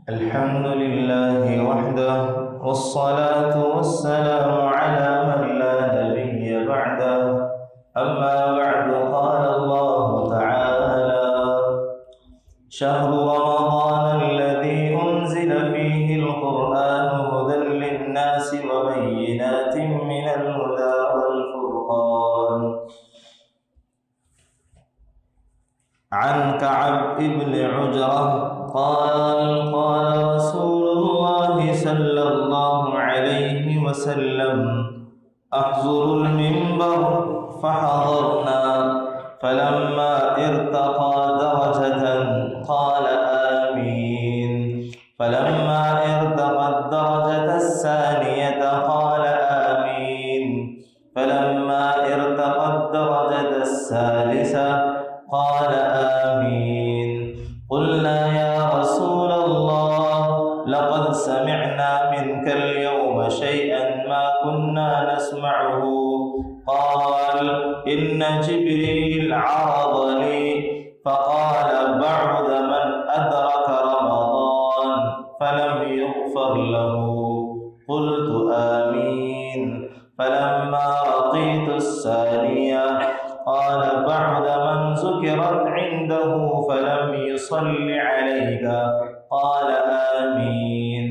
الحمد لله وحده والصلاة والسلام على من لا نبي بعده أما بعد قال الله تعالى شهر رمضان الذي أنزل فيه القرآن هدى للناس وبينات من الهدى والفرقان عن كعب بن عجرة قال قال رسول الله صلى الله عليه وسلم أحضر المنبر فحضرنا فلما ارتقى درجة قال آمين فلما ارتقى الدرجة الثانية قال آمين فلما ارتقى الدرجة الثالثة قال آمين قلنا يا رسول الله لقد سمعنا منك اليوم شيئا ما كنا نسمعه قال إن جبريل عرض لي فقال بعد من أدرك رمضان فلم يغفر له قلت آمين فلما رقيت الثانية قال بعد من ذكرت عنده فلم يصل عليك قال آمين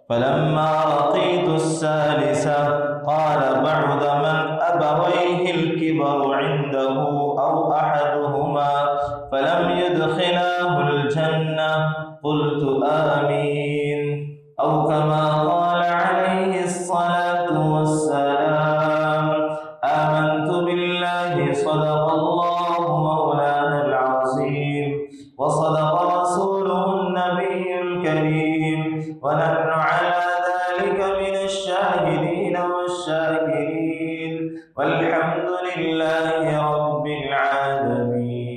فلما رقيت الثالثة قال بعد من أبويه الكبر عنده أو أحدهما فلم يدخلاه الجنة قلت آمين أو كما قال عليه الصلاة والسلام آمنت بالله صدق الله مولانا العظيم وصدق رسوله النبي الكريم ونحن على ذلك من الشاهدين والشاكرين والحمد لله رب العالمين.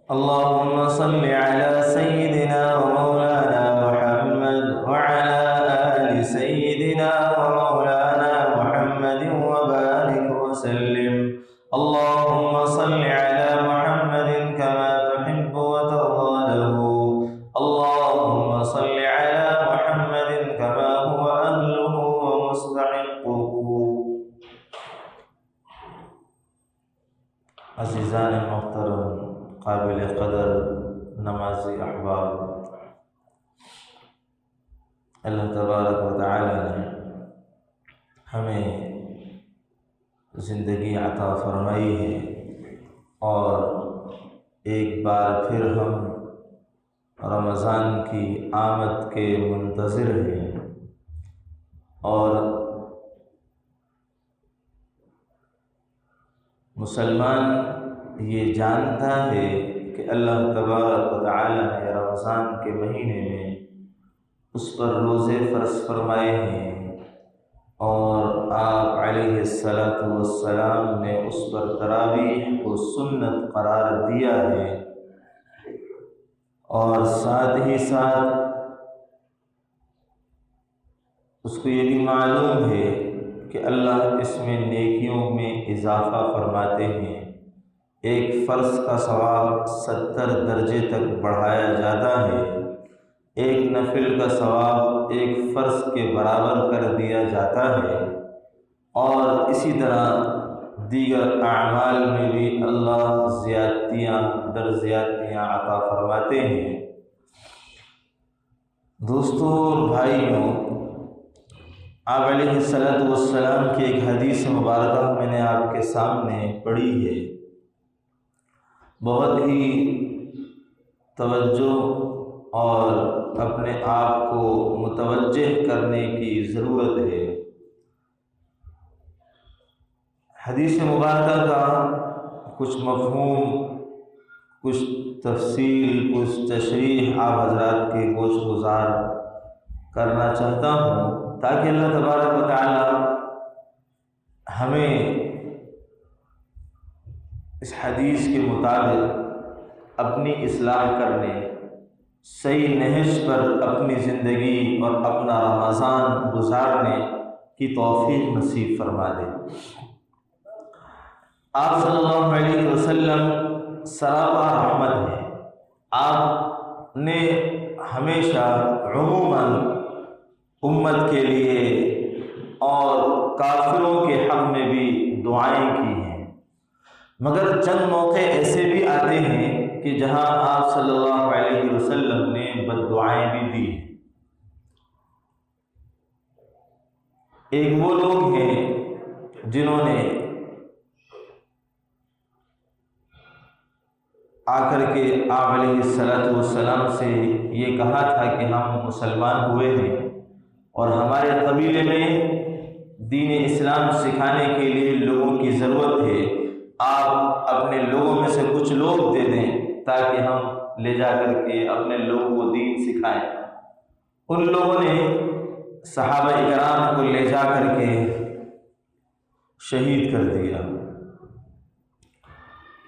اللهم صل على سيدنا ومولانا محمد وعلى آل سيدنا ومولانا محمد وبارك وسلم. اللهم صل على محمد كما تحب وترضى له. اللهم صل على محمد كما هو أهله ومستحقه. عزیزان محترم، قابل قدر نمازی احباب، اللہ تبارک و تعالی نے ہمیں زندگی عطا فرمائی ہے اور ایک بار پھر ہم رمضان کی آمد کے منتظر ہیں اور مسلمان یہ جانتا ہے کہ اللہ تبارک و تعالی نے رمضان کے مہینے میں اس پر روزے فرض فرمائے ہیں اور آپ علیہ الصلاۃ والسلام نے اس پر تراویح کو سنت قرار دیا ہے اور ساتھ ہی ساتھ اس کو یہ بھی معلوم ہے کہ اللہ اس میں نیکیوں میں اضافہ فرماتے ہیں. ایک فرض کا ثواب 70 درجے تک بڑھایا جاتا ہے، ایک نفل کا ثواب ایک فرض کے برابر کر دیا جاتا ہے اور اسی طرح دیگر اعمال میں بھی اللہ زیادتیاں در زیادتیاں عطا فرماتے ہیں. دوستوں اور بھائیوں، آپ علیہ الصلاۃ والسلام کی ایک حدیث مبارکہ میں نے آپ کے سامنے پڑھی ہے. بہت ہی توجہ اور اپنے آپ کو متوجہ کرنے کی ضرورت ہے. حدیث مبارکہ کا کچھ مفہوم، کچھ تفصیل، کچھ تشریح آپ حضرات کے گوش گزار کرنا چاہتا ہوں تاکہ اللہ تبارک و تعالی ہمیں اس حدیث کے مطابق اپنی اصلاح کرنے، صحیح نہج پر اپنی زندگی اور اپنا رمضان گزارنے کی توفیق نصیب فرما دے. آپ صلی اللہ علیہ وسلم سراپا رحمت ہے۔ آپ نے ہمیشہ عموماً امت کے لیے اور کافروں کے حق میں بھی دعائیں کی ہیں، مگر چند موقع ایسے بھی آتے ہیں کہ جہاں آپ صلی اللہ علیہ وسلم نے بد دعائیں بھی دی ہیں۔ ایک وہ لوگ ہیں جنہوں نے آ کر کے آپ علیہ السلام سے یہ کہا تھا کہ ہم مسلمان ہوئے ہیں اور ہمارے قبیلے میں دین اسلام سکھانے کے لیے لوگوں کی ضرورت ہے، آپ اپنے لوگوں میں سے کچھ لوگ دے دیں تاکہ ہم لے جا کر کے اپنے لوگوں کو دین سکھائیں۔ ان لوگوں نے صحابہ کرام کو لے جا کر کے شہید کر دیا۔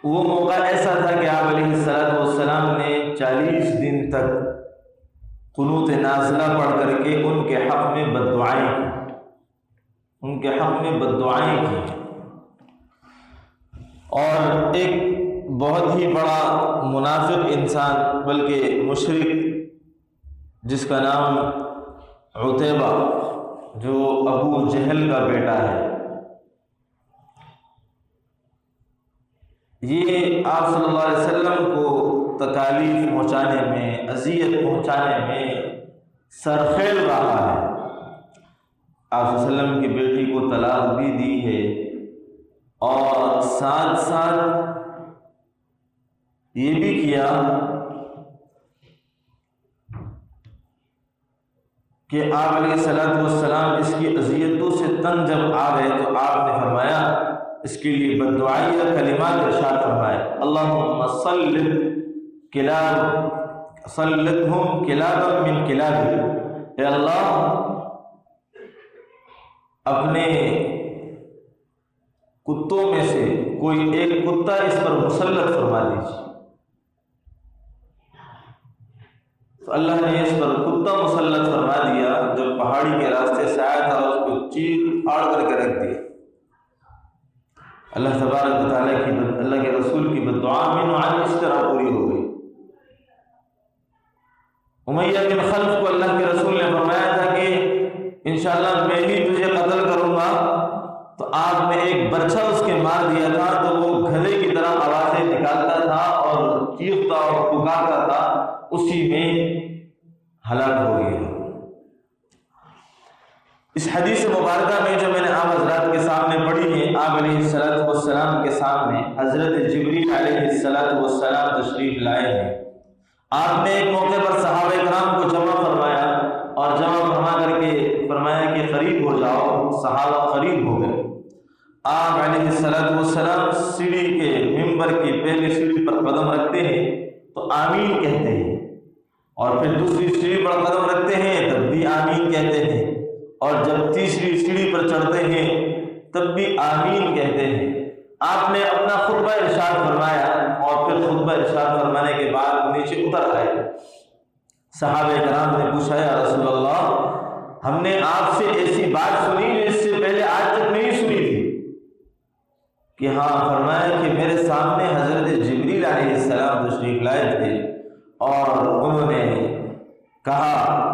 وہ موقع ایسا تھا کہ آپ علیہ السلام نے 40 دن تک قنوت نازلہ پڑھ کر کے ان کے حق میں بد دعائیں کی، ان کے حق میں بد دعائیں کی۔ اور ایک بہت ہی بڑا منافق انسان بلکہ مشرک جس کا نام عتیبہ، جو ابو جہل کا بیٹا ہے، یہ آپ صلی اللہ علیہ وسلم کو تکالیف پہنچانے میں، اذیت پہنچانے میں سرخیل رہا ہے۔ آپ صلی اللہ علیہ وسلم کی بیٹی کو طلاق بھی دی ہے اور ساتھ ساتھ یہ بھی کیا کہ آپ علیہ السلام اس کی اذیتوں سے تنگ جب آ گئے تو آپ نے فرمایا، اس کے لیے بد دعائیہ کلمات ارشاد فرمائے، اللہم صلتہم کلابا من کلابک، اے اللہ اپنے کتوں میں سے کوئی ایک کتا اس پر مسلط فرما دیجیے۔ تو اللہ نے اس پر کتا مسلط فرما دیا، جب پہاڑی کے راستے سے آیا تھا اس کو چیر پھاڑ کر کے رکھ دیا۔ اللہ تبارک و تعالیٰ کی اللہ کے رسول کی بد دعا من وعن اس طرح پوری ہو گئی۔ امیہ بن خلف کو اللہ کے رسول نے فرمایا تھا کہ انشاءاللہ میں ہی تجھے قتل کروں گا، تو آپ نے ایک برچھا اس کے مار دیا تھا تو وہ گدھے کی طرح آوازیں نکالتا تھا اور چیختا اور پکارتا تھا، اسی میں ہلاک ہو گیا۔ اس حدیث مبارکہ میں جو میں نے آپ حضرات کے سامنے پڑھی ہے، آپ علیہ السلام کے سامنے حضرت جبریل علیہ السلام تشریف لائے ہیں۔ آپ نے ایک موقع پر صحابہ کرام کو جمع فرمایا اور جمع فرما کر کے فرمایا کہ قریب ہو جاؤ۔ صحابہ قریب ہو گئے۔ آپ علیہ السلام سیڑھی کے ممبر کی پہلی سیڑھی پر قدم رکھتے ہیں تو آمین کہتے ہیں، اور پھر دوسری سیڑھی پر قدم رکھتے ہیں تب بھی آمین کہتے ہیں، اور جب تیسری سیڑھی پر چڑھتے ہیں تب بھی آمین کہتے ہیں۔ آپ نے اپنا خطبہ ارشاد فرمایا اور پھر خطبہ ارشاد فرمانے کے بعد نیچے اتر آئے۔ صحابہ کرام نے پوچھا، یا رسول اللہ، ہم نے آپ سے ایسی بات سنی جو اس سے پہلے آج تک نہیں سنی تھی کہ ہاں؟ فرمایا کہ میرے سامنے حضرت جبریل علیہ السلام تشریف لائے تھے اور انہوں نے کہا،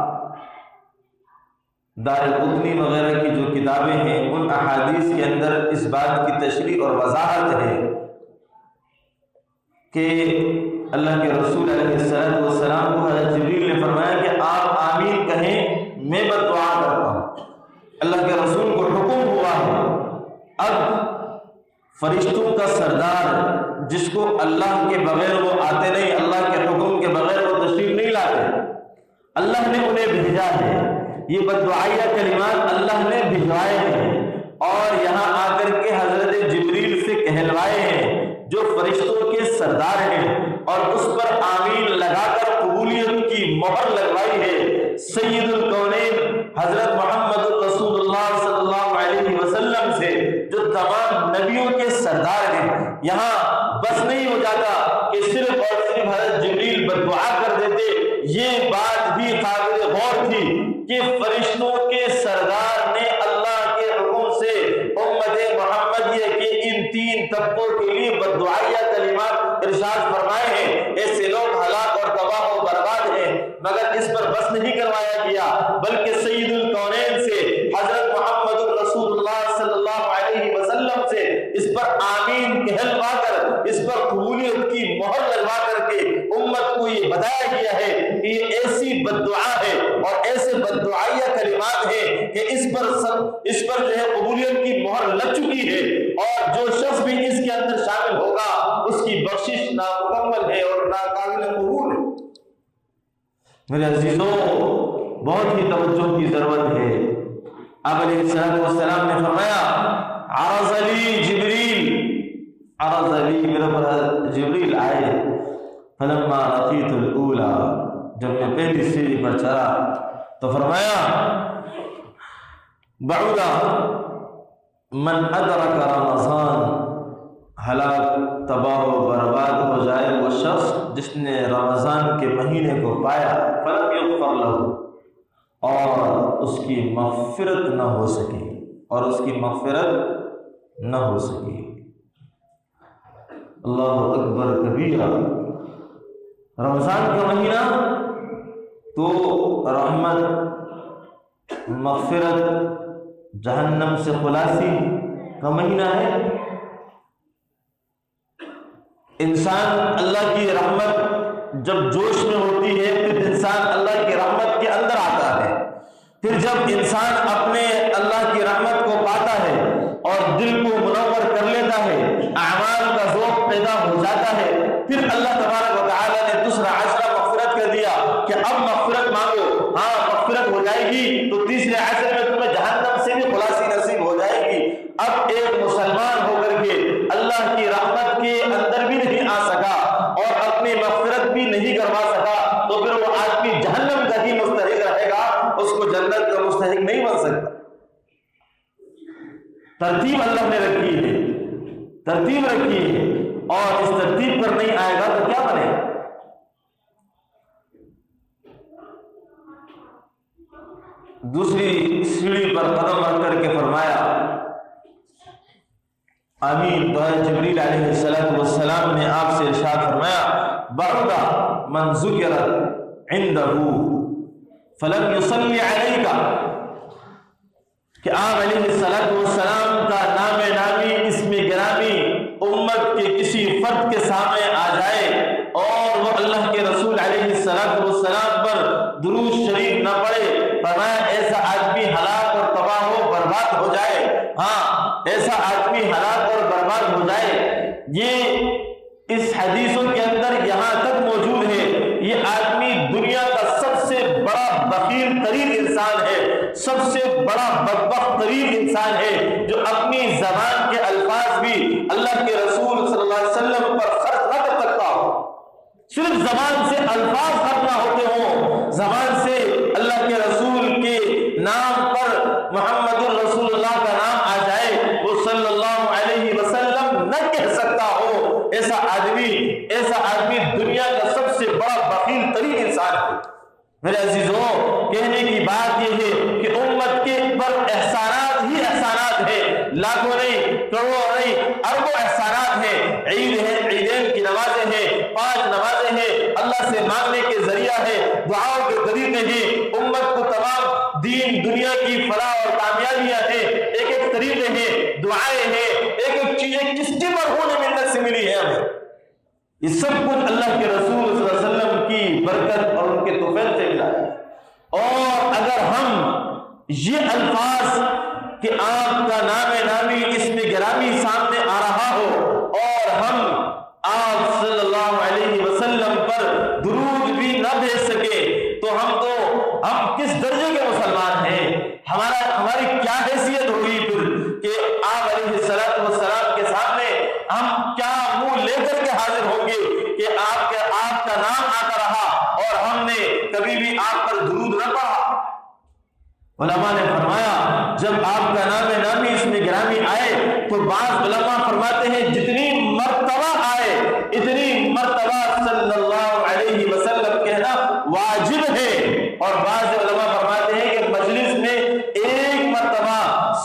دارقطنی وغیرہ کی جو کتابیں ہیں ان احادیث کے اندر اس بات کی تشریح اور وضاحت ہے کہ اللہ کے رسول علیہ السلام کو حضرت جبریل نے فرمایا کہ آپ آمین کہیں، میں بد دعا کرتا ہوں۔ اللہ کے رسول کو حکم ہوا ہے، اب فرشتوں کا سردار جس کو اللہ کے بغیر وہ آتے نہیں، اللہ کے حکم کے بغیر وہ تشریف نہیں لاتے، اللہ نے انہیں بھیجا ہے۔ یہ بد دعائیہ کلمات اللہ نے بھجوائے ہیں اور یہاں آ کر کے حضرت جبریل سے کہلوائے ہیں جو فرشتوں کے سردار ہیں، اور اس پر آمین لگا کر قبولیت کی مہر لگوائی ہے سید الکونین حضرت محمد رسول اللہ صلی اللہ علیہ وسلم سے، جو تمام نبیوں کے سردار ہیں۔ یہاں بس نہیں ہو جاتا کہ صرف اور صرف حضرت جبریل بد دعا کر دیتے، یہ بات بھی قابل غور تھی کہ فرشتوں کے سردار نے اللہ کے حکم سے امت محمدیہ کے ان 3 طبقوں کے لیے بد دعائیہ کلمات ارشاد اس پر قبولیت کی مہر لگوا کر کے امت کو یہ بتایا گیا ہے کہ یہ ایسی بد دعا ہے اور ایسے بد دعائیہ کلمات ہیں کہ اس پر جو ہے قبولیت کی مہر لگ چکی ہے، اور جو شخص بھی اس کے اندر شامل ہوگا اس کی بخشش نامکمل ہے اور ناقابل قبول ہے۔ میرے عزیزوں، بہت ہی توجہ کی ضرورت ہے۔ آپ علیہ السلام نے فرمایا عرض علی جبریل، عرض علی میرے پر جبریل آئے، فلما لقیت الاولی، جب میں پہلی سیڑھی پر چڑھا تو فرمایا بعد من ادرک رمضان، ہلاک تباہ و برباد ہو جائے وہ شخص جس نے رمضان کے مہینے کو پایا، فلم یغفر لہ، اور اس کی مغفرت نہ ہو سکی، اور اس کی مغفرت نہ ہو سکی۔ اللہ اکبر کبیرہ۔ رمضان کا مہینہ تو رحمت، مغفرت، جہنم سے خلاصی کا مہینہ ہے۔ انسان اللہ کی رحمت جب جوش میں ہوتی ہے پھر انسان اللہ کی رحمت کے اندر آتا ہے، پھر جب انسان اپنے اللہ کی رحمت کو پاتا ہے اور دل کو منور کر لیتا ہے، اعمال کا ذوق پیدا ہو جاتا ہے، پھر اللہ تبارک و تعالیٰ نے دوسرا عشرہ مغفرت کر دیا کہ اب مغفرت مانگو، ہاں مغفرت ہو جائے گی تو تیسرے عشرے میں تمہیں جہنم سے بھی خلاصی نصیب ہو جائے گی۔ اب ایک مسلمان ہو کر کے اللہ کی رحمت کے اندر بھی نہیں آ سکا اور اپنی مغفرت بھی نہیں کروا سکا تو پھر وہ آدمی جہنم کا ہی مستحق رہے گا، اس کو جنت کا مستحق نہیں بن سکتا۔ ترتیب اللہ نے رکھی ہے، ترتیب رکھی ہے، اور اس ترتیب پر نہیں آئے گا تو کیا بنے گا؟ دوسری سیڑھی پر قدم رکھ کر کے فرمایا آمین، تو جبریل علیہ السلام نے آپ سے ارشاد فرمایا بعد من ذکر عنده فلم يصلی علیک، کہ آپ علیہ السلام کا نام نامی اسم گرامی امت کے کسی فرد کے سامنے آ جائے اور وہ اللہ کے رسول علیہ السلام پر درود شریف نہ پڑھے، فرمایا ایسا آدمی ہلاک اور تباہ و برباد ہو جائے۔ ہاں، ایسا آدمی ہلاک اور برباد ہو جائے۔ یہ اس حدیثوں کے اندر یہاں تک موجود ہے، یہ آدمی دنیا کا سب سے بڑا بخیل ترین انسان ہے، سب سے بڑا بدبخت ترین انسان ہے، جو اپنی زبان کے الفاظ بھی اللہ کے رسول صلی اللہ علیہ وسلم پر خرچ نہ کر سکتا ہو۔ صرف زبان سے الفاظ خرچ نہ ہوتے ہوں، زبان سے اللہ کے رسول کے نام پر محمد الرسول اللہ کا نام آ جائے، وہ صلی اللہ علیہ وسلم نہ کہہ سکتا ہو، ایسا آدمی دنیا کا سب سے بڑا بخیل ترین انسان ہے۔ میرے عزیزوں، کہنے کی بات یہ ہے کہ امت کے پر احسانات ہی احسانات ہیں، لاکھوں نہیں، کروڑوں نہیں، اربوں احسانات ہیں۔ عید ہے، عیدین کی نمازیں ہیں، 5 نمازیں ہیں، اللہ سے مانگنے کے ذریعہ ہے، دعاؤں کے طریقے ہیں، امت کو تمام دین دنیا کی فلاح اور کامیابیاں ہیں، ایک طریقے ہیں، دعائیں ہیں، ایک چیزیں کس کے پر ہونے منت سے ملی ہے ہمیں۔ یہ سب کچھ اللہ کے رسول صلی اللہ علیہ وسلم کی برکت اور ان کے توفیق سے ملا ہے۔ اور اگر ہم یہ الفاظ کہ آپ کا نام نامی اسم گرامی سامنے آ رہا ہو اور ہم آپ صلی اللہ علیہ وسلم پر درود بھی نہ بھیج سکے تو ہم کس درجے کے مسلمان ہیں؟ ہماری کیا حیثیت ہوگی پھر کہ آپ علیہ السلام کے سامنے ہم کیا منہ لے کر کے حاضر ہوں گے کہ آپ کا نام آتا رہا اور ہم نے کبھی بھی آپ پر درود نہ پڑھا۔ علماء نے فرمایا جب آپ کا نام نامی اس میں گرامی آئے تو بعض علماء فرماتے ہیں جتنی مرتبہ آئے اتنی مرتبہ صلی اللہ علیہ وسلم کہنا واجب ہے، اور بعض علماء فرماتے ہیں کہ مجلس میں ایک مرتبہ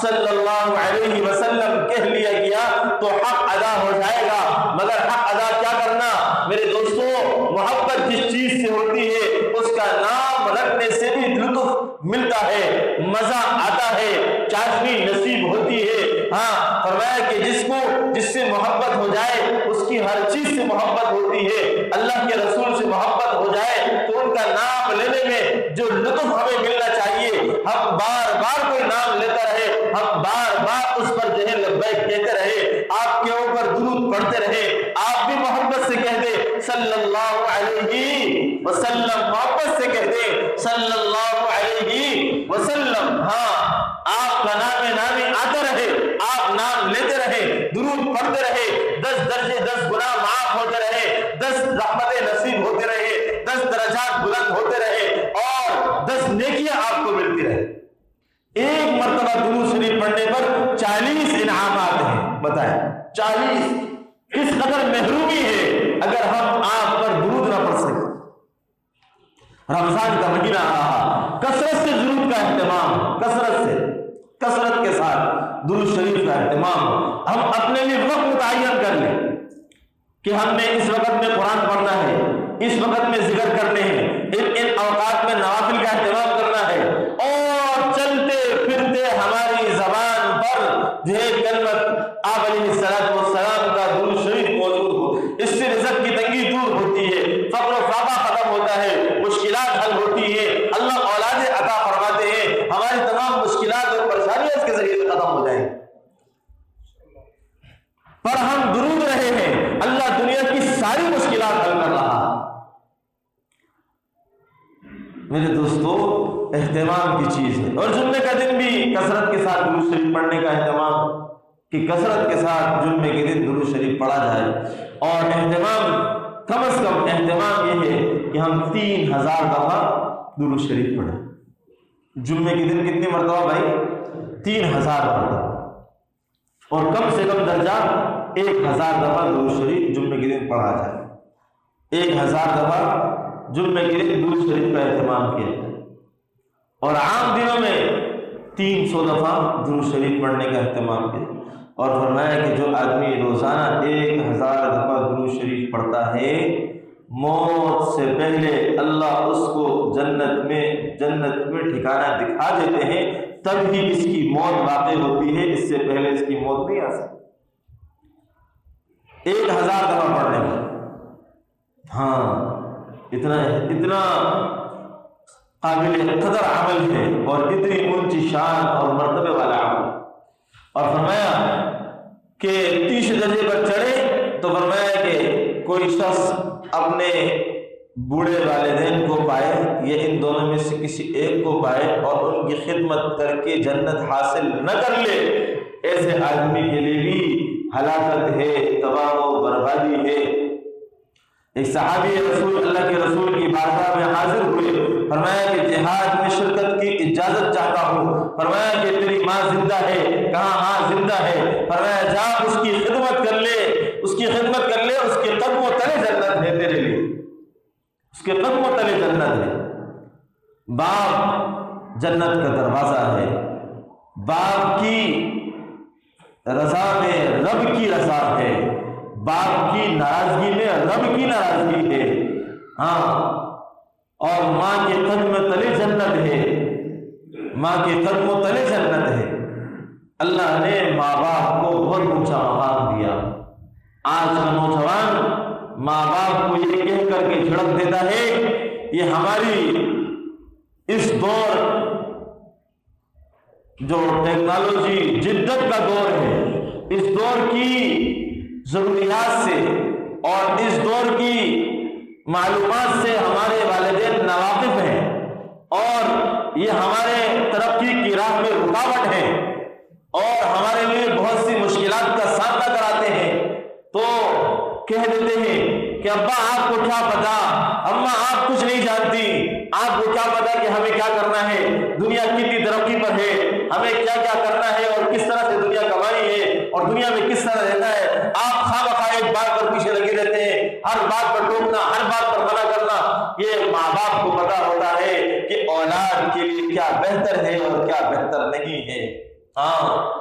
صلی اللہ علیہ وسلم کہہ لیا گیا تو حق ادا ہو جائے گا۔ مگر حق ادا کیا کرنا میرے دوستوں؟ محبت جس چیز سے ہوتی ہے اس کا نام رکھنے سے بھی لطف ملتا ہے، مزہ آتا ہے، چاشنی نصیب ہوتی ہے۔ ہاں، فرمایا کہ جس سے محبت کی ہر چیز سے محبت ہوتی ہے، اللہ کے رسول سے محبت ہو جائے تو ان کا نام لینے میں جو لطف ہمیں ملنا چاہیے، ہم بار بار کوئی نام لیتا رہے، ہم بار بار اس پر جو ہے لبیک کہتے رہے، آپ کے اوپر درود پڑھتے رہے، آپ بھی محبت سے کہہ دیں صلی اللہ علیہ وسلم، محبت سے کہہ دیں صلی اللہ علیہ وسلم۔ ہاں، آپ کا نام آتا رہے، آپ نام لیتے رہے، درود پڑھتے رہے، 10 درجے 10 گناہ معاف ہوتے رہے، 10 رحمتیں نصیب ہوتے رہے، 10 درجات بلند ہوتے رہے اور 10 نیکیاں آپ کو ملتی رہے۔ ایک مرتبہ درود شریف پڑھنے پر 40 انعامات ہیں، بتائیں 40، کس قدر محرومی ہے اگر ہم آپ پر درود نہ پڑھ سکیں۔ رمضان کا مہینہ آ رہا، کثرت سے درود کا اہتمام، کثرت کے ساتھ درود شریف کا اہتمام، ہم اپنے لیے وقت متعین کر لیں کہ ہم نے اس وقت میں قرآن پڑھنا ہے، اس وقت میں ذکر کرنے ہیں، ان اوقات میں نوافل کا اہتمام کرنا ہے، اور چلتے پھرتے ہماری زبان پر جو ہے کلمت آپ علیہ السلام کا درود شریف موجود ہو۔ اس سے رزق کی تنگی دور ہوتی ہے، فقر و فاقہ ختم ہوتا ہے، مشکلات حل ہوتی ہے، اللہ اولاد عطا فرماتے ہیں، ہماری تمام مشکلات اور پریشانیاں اس کے ذریعے سے ختم ہو جائیں۔ پر ہم درود رہے ہیں، اللہ دنیا کی ساری مشکلات حل کر رہا ہے۔ میرے دوستو، اہتمام کی چیز ہے، اور جمعے کا دن بھی کثرت کے ساتھ درود شریف پڑھنے کا اہتمام، کہ کثرت کے ساتھ جمعے کے دن درود شریف پڑھا جائے، اور اہتمام کم از کم اہتمام یہ ہے کہ ہم 3000 دفعہ درود شریف پڑھیں۔ جمعے کے دن کتنی مرتبہ بھائی؟ 3000 مرتبہ، اور کم سے کم درجہ 1000 دفعہ درود شریف جمعے کے دن پڑھا جائے۔ 1000 دفعہ جمعے کے دن درود شریف کا اہتمام کیا جائے، اور عام دنوں میں 300 دفعہ درود شریف پڑھنے کا اہتمام کیا جائے۔ اور فرمایا کہ جو آدمی روزانہ 1000 دفعہ درود شریف پڑھتا ہے، موت سے پہلے اللہ اس کو جنت میں ٹھکانہ دکھا دیتے ہیں، تب ہی اس کی موت واقع ہوتی ہے، اس سے پہلے اس کی موت نہیں آ سکتی۔ 1000 دفعہ پڑھنے کا، ہاں، اتنا قابل قدر عمل ہے، اور اتنی اونچی شان اور مرتبے والا عمل۔ اور فرمایا کہ 30 درجے پر چڑھے تو فرمایا کہ کوئی شخص اپنے بوڑھے والدین کو پائے یا ان دونوں میں سے کسی ایک کو پائے اور ان کی خدمت کر کے جنت حاصل نہ کر لے، ایسے آدمی کے لیے بھی ہلاکت ہے، تباہ و بربادی ہے۔ ایک صحابی رسول اللہ کے رسول کی بارگاہ میں حاضر ہوئے، فرمایا کہ جہاد میں شرکت کی اجازت چاہتا ہوں۔ فرمایا کہ تیری ماں زندہ ہے؟ کہاں ہاں زندہ ہے۔ فرمایا جا اس کی خدمت کر لے، اس کی خدمت کر لے، اس کے قدموں تلے جنت ہے تیرے لیے، اس کے قدموں تلے جنت ہے۔ باپ جنت کا دروازہ ہے، باپ کی رضا میں رب کی رضا ہے، باپ کی ناراضگی میں رب کی ناراضگی ہے، ہاں، اور ماں کے قدم تلے جنت ہے، ماں کے قدموں تلے جنت ہے۔ اللہ نے ماں باپ کو بہت اونچا مقام دیا۔ آج کا نوجوان ماں باپ کو یہ کہہ کر کے جھڑک دیتا ہے، یہ ہماری اس دور جو ٹیکنالوجی جدت کا دور ہے، اس دور کی ضروریات سے اور اس دور کی معلومات سے ہمارے والدین ناواقف ہیں، اور یہ ہمارے ترقی کی راہ میں رکاوٹ ہے، اور ہمارے لیے بہت سی مشکلات کا سامنا کراتے ہیں۔ تو کہہ دیتے ہیں کہ ابا آپ کو کیا پتا، اماں آپ کچھ نہیں جانتی، آپ کو کیا پتا کہ ہمیں کیا کرنا ہے، دنیا کتنی ترقی پر ہے، ہمیں کیا کیا کرنا ہے، اور کس طرح سے دنیا کمانی ہے، اور دنیا میں کس طرح رہنا ہے۔ آپ خواہ ایک بات پر پیچھے لگے رہتے ہیں، ہر بات پر ٹوکنا، ہر بات پر منع کرنا۔ یہ ماں باپ کو پتا ہوتا ہے کہ اولاد کے لیے کیا بہتر ہے اور کیا بہتر نہیں ہے۔ ہاں،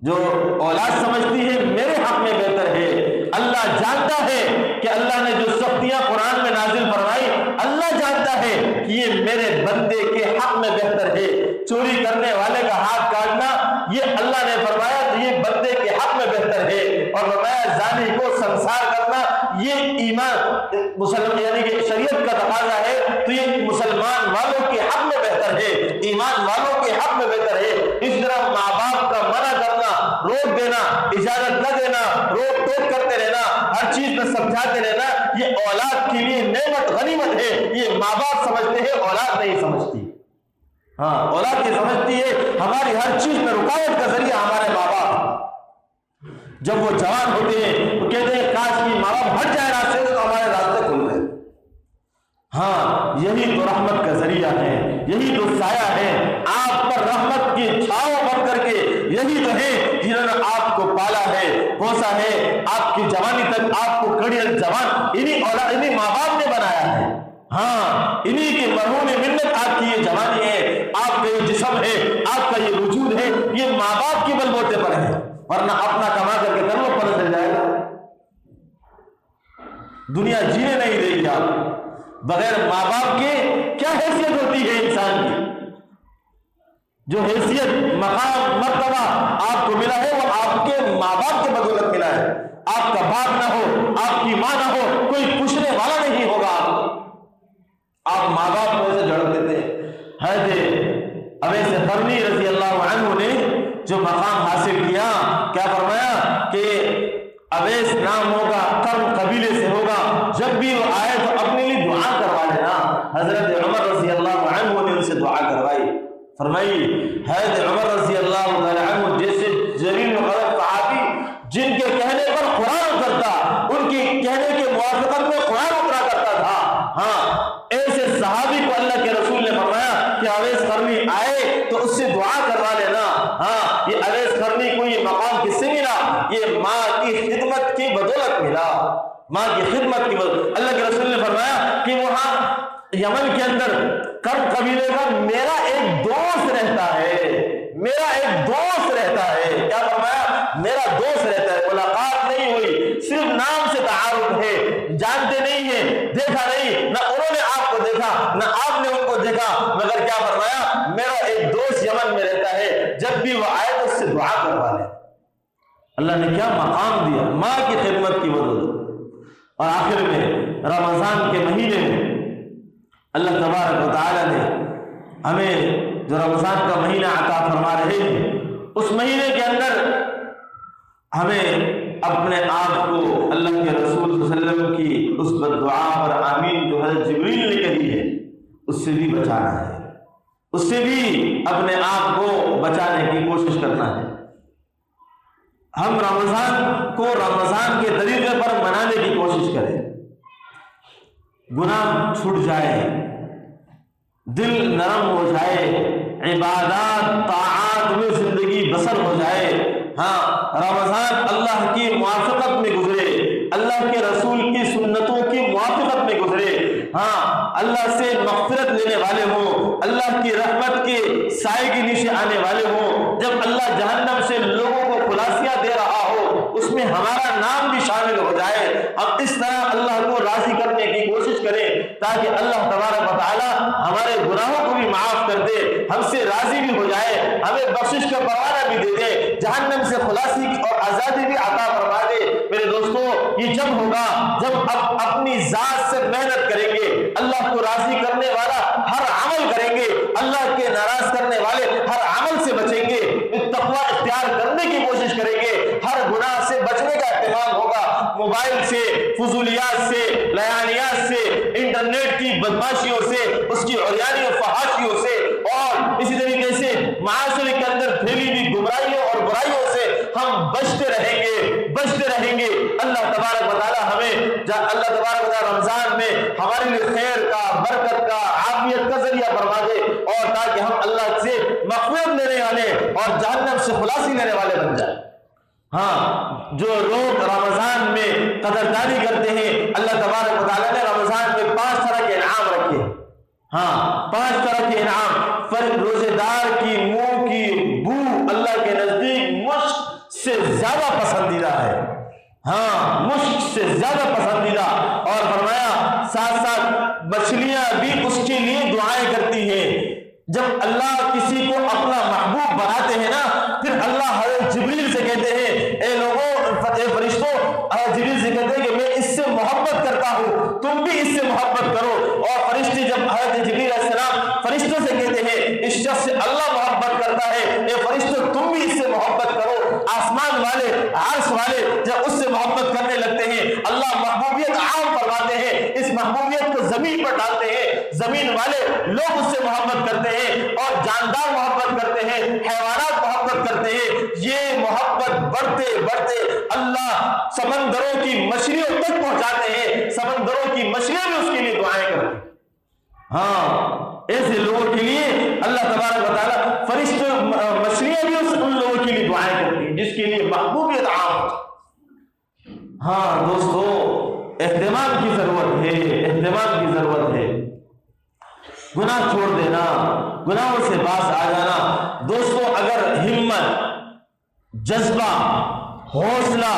جو اولاد سمجھتی ہے میرے حق میں بہتر ہے، اللہ جانتا ہے کہ اللہ نے جو سختیاں قرآن میں نازل فرمائی، اللہ جانتا ہے کہ یہ میرے بندے کے حق میں بہتر ہے۔ چوری کرنے والے کا ہاتھ کاٹنا یہ اللہ نے فرمایا تو یہ بندے کے حق میں بہتر ہے، اور فرمایا زانی کو سنسار کرنا یہ ایمان مسلمان یعنی کہ شریعت کا تقاضا ہے تو یہ مسلمان والوں کے حق میں بہتر ہے، ایمان والوں کے حق میں بہتر ہے۔ اس طرح ماں باپ کا منع کرنا، روک دینا، اجازت نہ دینا، روک ٹوک کرتے رہنا، ہر چیز میں سمجھاتے رہنا، یہ اولاد کے لیے نعمت غنیمت ہے۔ یہ ماں باپ سمجھتے ہیں، اولاد نہیں سمجھتی۔ ہاں، اولاد یہ سمجھتی ہے ہماری ہر چیز میں رکاوٹ کا ذریعہ ہمارے ماں باپ۔ جب وہ جوان ہوتے ہیں وہ کہتے ہیں کاش کی ماں باپ ہٹ جائے راستے سے تو ہمارے راستے کھل گئے۔ ہاں، یہی تو رحمت کا ذریعہ ہے، یہی تو سایہ ہے، آپ پر رحمت کی چھاؤں بن کر کے یہی تو ہے جنہوں نے آپ کو پالا ہے، پوسا ہے، آپ کی جوانی تک آپ کو کڑی جوان انہی ماں باپ نے بنایا ہے۔ ہاں، انہی کے مرہون منت آپ کی یہ جوانی ہے، آپ کا یہ جسم ہے، آپ کا یہ وجود ہے، یہ ماں باپ کے بل بوتے پر ہے، ورنہ اپنا کما کر کے کر لو، پتہ چل جائے گا۔ دنیا جینے نہیں دے گی آپ، بغیر ماں باپ کے کیا حیثیت ہوتی ہے انسان کی؟ جو حیثیت مقام مرتبہ آپ کو ملا ہے وہ آپ کے ماں باپ کے بدولت ملا ہے۔ آپ کا باپ نہ ہو، آپ کی ماں نہ ہو، کوئی پوچھنے والا نہیں ہوگا آپ ماں باپ کو ایسے جڑ دیتے ہیں۔ حضرت اویس قرنی رضی اللہ عنہ نے جو مقام حاصل کیا، کیا فرمایا کہ اویس نام ہوگا، قرن قبیلے سے ہوگا، جب بھی وہ آئے تو اپنے لیے دعا کروا لینا۔ حضرت عمر رضی اللہ عنہ نے ان سے دعا کروائی، فرمائی حضرت عمر رضی اللہ عنہ جیسے جلیل القدر صحابی جن کے کہنے پر قرآن اترتا، ان کے کہنے کے موافقت میں قرآن اترا کرتا تھا، ہاں ایسے صحابی کو اللہ کے رسول نے فرمایا کہ اویس قرنی آئے تو اس سے دعا کروا لینا۔ ہاں، یہ اویس قرنی کو یہ مقام کس سے ملا؟ یہ ماں کی خدمت کی بدولت ملا، ماں کی خدمت کی بدولت۔ اللہ کے رسول نے فرمایا کہ وہاں یمن کے اندر قرن قبیلے کا میرا ایک دوست رہتا ہے، میرا ایک دوست رہتا ہے۔ کیا فرمایا؟ میرا دوست رہتا ہے، ملاقات نہیں ہوئی، صرف نام سے تعارف ہے، جانتے نہیں ہیں، دیکھا نہیں، نہ انہوں نے آپ کو دیکھا نہ آپ نے ان کو دیکھا، مگر کیا فرمایا؟ میرا ایک دوست یمن میں رہتا ہے، جب بھی وہ آئے تو اس سے دعا کروا لے۔ اللہ نے کیا مقام دیا ماں کی خدمت کی بدولت۔ اور آخر میں رمضان کے مہینے میں اللہ تبارک و تعالی نے ہمیں جو رمضان کا مہینہ عطا فرما رہے ہیں، اس مہینے کے اندر ہمیں اپنے آپ کو اللہ کے رسول صلی اللہ علیہ وسلم کی اس بددعا اور آمین جو حضرت جبریل نے کہی ہے اس سے بھی بچانا ہے، اس سے بھی اپنے آپ کو بچانے کی کوشش کرنا ہے۔ ہم رمضان کو رمضان کے طریقے پر منانے کی کوشش کریں، گناہ چھوٹ جائے، دل نرم ہو جائے، عبادات طاعات میں زندگی بسر ہو جائے۔ ہاں، رمضان اللہ کی موافقت میں گزرے، اللہ کے رسول کی سنتوں کی موافقت میں گزرے۔ ہاں، اللہ سے مغفرت لینے والے ہوں، اللہ کی رحمت کے سائے کے نیچے آنے والے ہوں۔ جب اللہ جہنم سے لوگوں کو خلاصیاں دے رہا ہو اس میں ہمارا نام بھی شامل ہو جائے۔ ہم اس طرح اللہ کو راضی کرنے کی کوشش کریں تاکہ اللہ تبارک و تعالی ہمارے گناہوں کو بھی معاف کر دے، ہم سے راضی بھی ہو جائے، ہمیں بخشش کا پروانہ بھی دے دے، جہنم سے خلاصی اور آزادی بھی عطا فرما دے۔ میرے دوستو، یہ جب ہوگا جب اب اپنی ذات سے محنت کریں گے، اللہ کو راضی کرنے والا ہر عمل کریں گے، اللہ کے ناراض کرنے والے ہر عمل سے بچیں گے، تقویٰ اختیار کرنے کی کوشش کریں گے، ہر گناہ سے بچنے کا اہتمام ہوگا، موبائل سے، فضولیات سے، لیانیات سے، انٹرنیٹ کی بدماشیوں سے، اس کی عریانی و فحاشیوں سے، اور اسی طریقے سے معاشرے کے اندر پھیلی ہوئی گمراہیوں اور برائیوں سے ہم بچتے رہیں گے، بچتے رہیں گے۔ اللہ تبارک و تعالی ہمیں اللہ تبارک و تعالی رمضان میں ہمارے لیے خیر کا، برکت کا، عافیت کا ذریعہ فرما دے، اور تاکہ ہم اللہ سے مغفرت لینے والے اور جہنم سے خلاصی لینے والے بن جائیں۔ ہاں، جو لوگ رمضان میں قدردانی کرتے ہیں، اللہ تبارک و تعالی نے رمضان میں 5 طرح کے انعام رکھے۔ ہاں، 5 طرح کے انعام۔ روزے دار کی منہ کی بو اللہ کے نزدیک مشک سے زیادہ پسندیدہ ہے۔ ہاں، مشک سے زیادہ پسندیدہ، اور فرمایا ساتھ ساتھ مچھلیاں بھی اس کے لیے دعائیں کرتی ہیں۔ جب اللہ کسی کو اپنا محبوب بناتے ہیں نا، پھر اللہ حضرت جبریل سے کہتے ہیں، اے لوگوں، فرشتوں، حضرت جبریل سے کہتے ہیں کہ میں اس سے محبت کرتا ہوں تم بھی اس سے محبت کرو. اور فرشتے جب حضرت جبریل علیہ السلام فرشتوں سے کہتے ہیں اس شخص سے اللہ محبت کرتا ہے, اے فرشتوں تم بھی اس سے محبت کرو. آسمان والے عرش والے جب اس سے محبت کرنے لگتے ہیں اللہ محبوبیت عام فرماتے ہیں, اس محبوبیت کو زمین پر ڈالتے ہیں. زمین والے لوگ اس سے محبت کرتے ہیں اور جاندار محبت کرتے ہیں, حیوانات محبت کرتے ہیں. یہ محبت بڑھتے بڑھتے اللہ سمندروں کی مچھلیوں تک پہنچاتے ہیں. سمندروں کی مچھلیاں بھی اس کے لیے دعائیں کرتی ہیں. ہاں ایسے لوگوں کے لیے اللہ تبارک و تعالیٰ فرشتے مچھلیاں بھی ان لوگوں کے لیے دعائیں کرتی ہیں جس کے لیے محبوبیت عام ہوتی. ہاں دوستو اہتمام کی ضرورت ہے, اہتمام کی ضرورت ہے. گناہ چھوڑ دینا, گناہوں سے باز آ جانا. دوستو اگر ہمت, جذبہ, حوصلہ,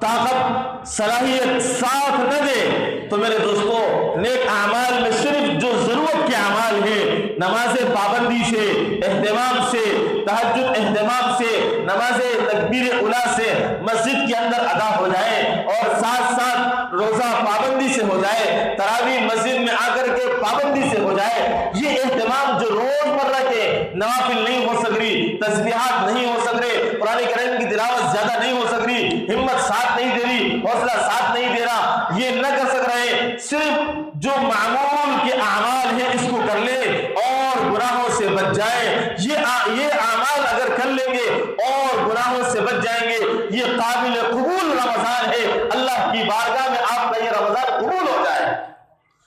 طاقت, صلاحیت ساتھ نہ دے تو میرے دوستو نیک اعمال میں صرف جو ضرورت کے اعمال ہیں, نماز پابندی سے, اہتمام سے, تہجد اہتمام سے, نماز تکبیر اولیٰ سے مسجد کے اندر ادا ہو جائے اور ساتھ ساتھ روزہ پابندی سے ہو جائے, تراویح مسجد میں آ کر کے پابندی سے ہو جائے. یہ اہتمام جو روزمرہ کے نوافل نہیں ہو سک رہی, تسبیحات نہیں ہو سک رہے, قرآن کریم کی تلاوت زیادہ نہیں ہو سک رہی, ہمت ساتھ نہیں دے رہی, حوصلہ ساتھ نہیں دے رہا, یہ نہ کر سک رہے, صرف جو معمول کے اعمال ہیں اس کو کر لے اور گناہوں سے بچ جائے. یہ اعمال اگر کر لیں گے اور گناہوں سے بچ جائیں گے, یہ قابل قبول رمضان ہے. اللہ کی بارگاہ میں آپ کا یہ رمضان قبول ہو جائے.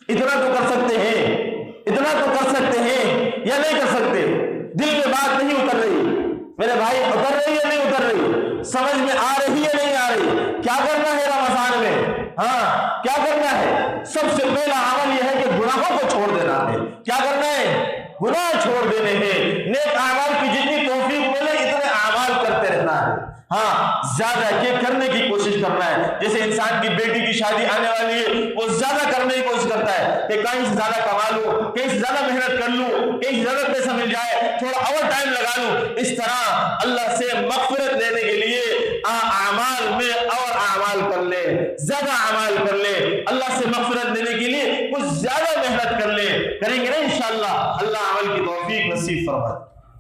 اتنا تو کر سکتے ہیں, اتنا تو کر سکتے ہیں یا نہیں کر سکتے؟ دل میں بات نہیں اتر رہی میرے بھائی, اتر رہی یا نہیں اتر رہی؟ سمجھ میں آ رہی یا نہیں آ رہی؟ کیا کرنا ہے رمضان میں؟ ہاں کیا کرنا ہے؟ سب سے پہلا عمل یہ ہے کہ گناہوں کو چھوڑ دینا ہے. کیا کرنا ہے؟ گناہ چھوڑ دینے ہیں. نیک اعمال کی جتنی توفیق ملے اتنے اعمال کرتے رہنا ہے. ہاں زیادہ کے کرنے کی کوشش کرنا ہے. جیسے انسان کی بیٹی کی شادی آنے والی ہے, وہ زیادہ کرنے کی کوشش کرتا ہے کہ کہیں سے زیادہ کما لوں, کہیں سے زیادہ محنت کر لوں, کہیں سے زیادہ پیسہ مل جائے, تھوڑا اور ٹائم لگا لوں. اس طرح اللہ سے مغفرت لینے کے لیے اعمال میں اور اعمال کر لے, زیادہ اعمال کر لے. اللہ سے مغفرت لینے کے لیے کچھ زیادہ محنت کر لے. کریں گے نا انشاءاللہ, اللہ عمل کی توفیق نصیب فرمائے.